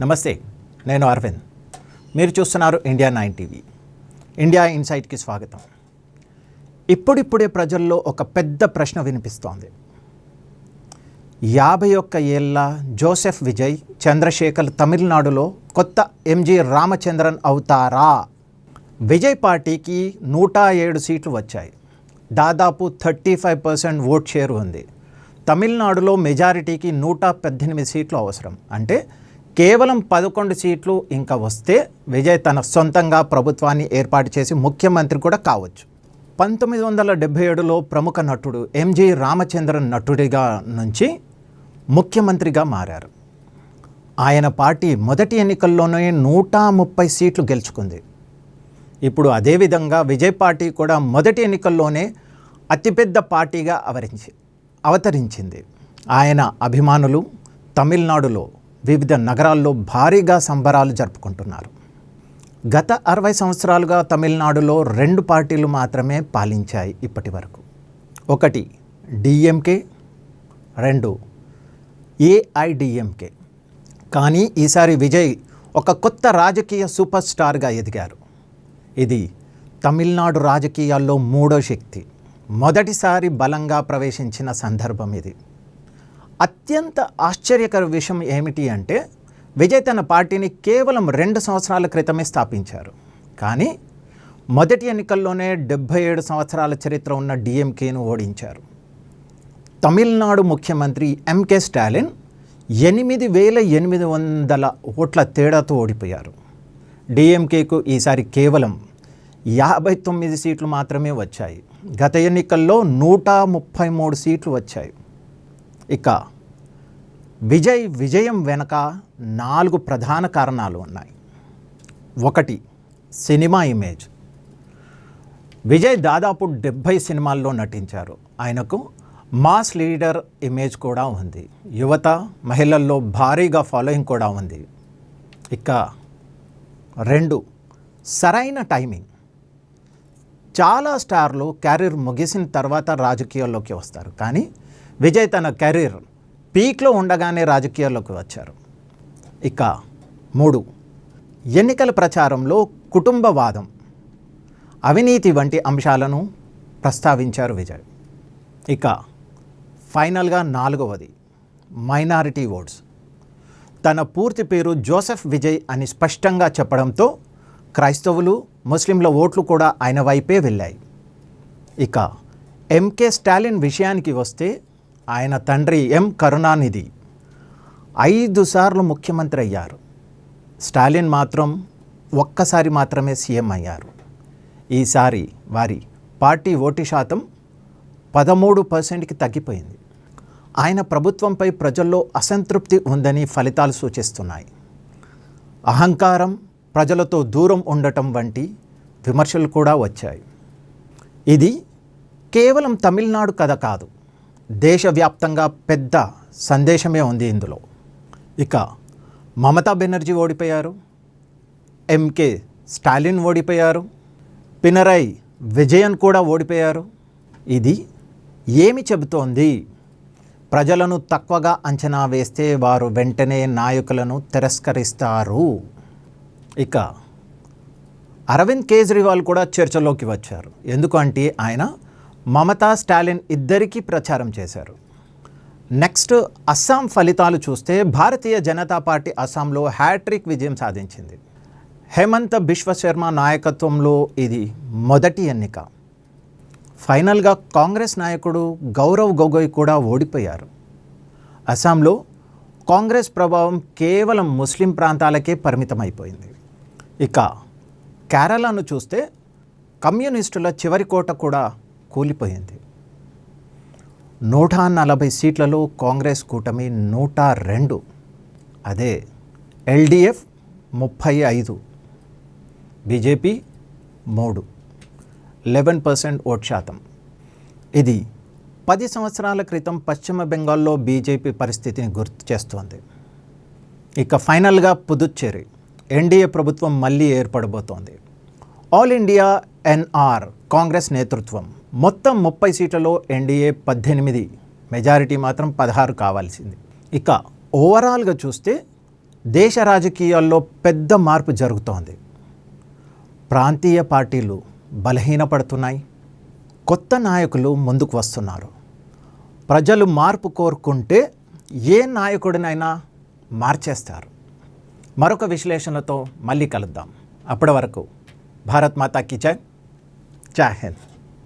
నమస్తే, నేను అరవింద్. మీరు చూస్తున్నారు ఇండియా 9 టీవీ. ఇండియా ఇన్సైట్కి స్వాగతం. ఇప్పుడిప్పుడే ప్రజల్లో ఒక పెద్ద ప్రశ్న వినిపిస్తోంది. 51 ఏళ్ల జోసెఫ్ విజయ్ చంద్రశేఖర్ తమిళనాడులో కొత్త ఎంజి రామచంద్రన్ అవుతారా? విజయ్ పార్టీకి 107 సీట్లు వచ్చాయి. దాదాపు 35% ఓట్ షేర్ ఉంది. తమిళనాడులో మెజారిటీకి 118 సీట్లు అవసరం. అంటే కేవలం 11 సీట్లు ఇంకా వస్తే విజయ్ తన సొంతంగా ప్రభుత్వాన్ని ఏర్పాటు చేసి ముఖ్యమంత్రి కూడా కావచ్చు. 1977లో ప్రముఖ నటుడు ఎంజి రామచంద్రన్ నటుడిగా నుంచి ముఖ్యమంత్రిగా మారారు. ఆయన పార్టీ మొదటి ఎన్నికల్లోనే 130 సీట్లు గెలుచుకుంది. ఇప్పుడు అదేవిధంగా విజయ్ పార్టీ కూడా మొదటి ఎన్నికల్లోనే అతిపెద్ద పార్టీగా అవతరించింది. ఆయన అభిమానులు తమిళనాడులో వివిధ నగరాల్లో భారీగా సంబరాలు జరుపుకుంటున్నారు. గత 60 సంవత్సరాలుగా తమిళనాడులో 2 పార్టీలు మాత్రమే పాలించాయి ఇప్పటి వరకు. ఒకటి డిఎంకే, 2 ఏఐడిఎంకే. కానీ ఈసారి విజయ్ ఒక కొత్త రాజకీయ సూపర్ స్టార్గా ఎదిగారు. ఇది తమిళనాడు రాజకీయాల్లో 3వ శక్తి. మొదటిసారి బలంగా ప్రవేశించిన సందర్భం ఇది. అత్యంత ఆశ్చర్యకర విషయం ఏమిటి అంటే విజయ్ తన పార్టీని కేవలం 2 సంవత్సరాల క్రితమే స్థాపించారు. కానీ మొదటి ఎన్నికల్లోనే 77 సంవత్సరాల చరిత్ర ఉన్న డిఎంకేను ఓడించారు. తమిళనాడు ముఖ్యమంత్రి ఎంకే స్టాలిన్ 8,800 ఓట్ల తేడాతో ఓడిపోయారు. డిఎంకేకు ఈసారి కేవలం 59 సీట్లు మాత్రమే వచ్చాయి. గత ఎన్నికల్లో 133 సీట్లు వచ్చాయి. ఇక విజయం వెనక 4 ప్రధాన కారణాలు ఉన్నాయి. 1 సినిమా ఇమేజ్. విజయ్ దాదాపు 70 సినిమాల్లో నటించారు. ఆయనకు మాస్ లీడర్ ఇమేజ్ కూడా ఉంది. యువత, మహిళల్లో భారీగా ఫాలోయింగ్ కూడా ఉంది. ఇక 2 సరైన టైమింగ్. చాలా స్టార్లు కెరీర్ ముగిసిన తర్వాత రాజకీయాల్లోకి వస్తారు. కానీ విజయ్ తన కెరీర్ పీక్లో ఉండగానే రాజకీయాల్లోకి వచ్చారు. ఇక 3 ఎన్నికల ప్రచారంలో కుటుంబవాదం, అవినీతి వంటి అంశాలను ప్రస్తావించారు విజయ్. ఇక ఫైనల్గా 4వది మైనారిటీ ఓట్స్. తన పూర్తి పేరు జోసెఫ్ విజయ్ అని స్పష్టంగా చెప్పడంతో క్రైస్తవులు, ముస్లింల ఓట్లు కూడా ఆయన వైపే వెళ్ళాయి. ఇక ఎంకే స్టాలిన్ విషయానికి వస్తే ఆయన తండ్రి ఎం కరుణానిధి 5 సార్లు ముఖ్యమంత్రి అయ్యారు. స్టాలిన్ మాత్రం ఒక్కసారి మాత్రమే సీఎం అయ్యారు. ఈసారి వారి పార్టీ ఓటు శాతం 13%కి తగ్గిపోయింది. ఆయన ప్రభుత్వంపై ప్రజల్లో అసంతృప్తి ఉందని ఫలితాలు సూచిస్తున్నాయి. అహంకారం, ప్రజలతో దూరం ఉండటం వంటి విమర్శలు కూడా వచ్చాయి. ఇది కేవలం తమిళనాడు కథ కాదు, దేశవ్యాప్తంగా పెద్ద సందేశమే ఉంది ఇందులో. ఇక మమతా బెనర్జీ ఓడిపోయారు, ఎంకే స్టాలిన్ ఓడిపోయారు, పినరయ్ విజయన్ కూడా ఓడిపోయారు. ఇది ఏమి చెబుతోంది? ప్రజలను తక్కువగా అంచనా వేస్తే వారు వెంటనే నాయకులను తిరస్కరిస్తారు. ఇక అరవింద్ కేజ్రీవాల్ కూడా చర్చలోకి వచ్చారు. ఎందుకంటే ఆయన మమతా, స్టాలిన్ ఇద్దరికీ ప్రచారం చేశారు. నెక్స్ట్ అస్సాం ఫలితాలు చూస్తే భారతీయ జనతా పార్టీ అస్సాంలో హ్యాట్రిక్ విజయం సాధించింది. హేమంత బిశ్వ శర్మ నాయకత్వంలో ఇది మొదటి ఎన్నిక. ఫైనల్గా కాంగ్రెస్ నాయకుడు గౌరవ్ గొగోయ్ కూడా ఓడిపోయారు. అస్సాంలో కాంగ్రెస్ ప్రభావం కేవలం ముస్లిం ప్రాంతాలకే పరిమితమైపోయింది. ఇక కేరళను చూస్తే కమ్యూనిస్టుల చివరి కోట కూడా కూలిపోయింది. 140 సీట్లలో కాంగ్రెస్ కూటమి 102, అదే ఎల్డిఎఫ్ 35, బీజేపీ 3, 11% ఓట్ శాతం. ఇది 10 సంవత్సరాల క్రితం పశ్చిమ బెంగాల్లో బీజేపీ పరిస్థితిని గుర్తు చేస్తోంది. ఇక ఫైనల్గా పుదుచ్చేరి ఎన్డీఏ ప్రభుత్వం మళ్ళీ ఏర్పడబోతోంది. ఆల్ ఇండియా ఎన్ఆర్ కాంగ్రెస్ నేతృత్వం మొత్తం 30 సీట్లలో ఎన్డీఏ 18, మెజారిటీ మాత్రం 16 కావాల్సింది. ఇక ఓవరాల్గా చూస్తే దేశ రాజకీయాల్లో పెద్ద మార్పు జరుగుతోంది. ప్రాంతీయ పార్టీలు బలహీనపడుతున్నాయి. కొత్త నాయకులు ముందుకు వస్తున్నారు. ప్రజలు మార్పు కోరుకుంటే ఏ నాయకుడినైనా మార్చేస్తారు. మరొక విశ్లేషణతో మళ్ళీ కలుద్దాం. అప్పటి వరకు భారత్ మాతా కీ జై. జై హింద్.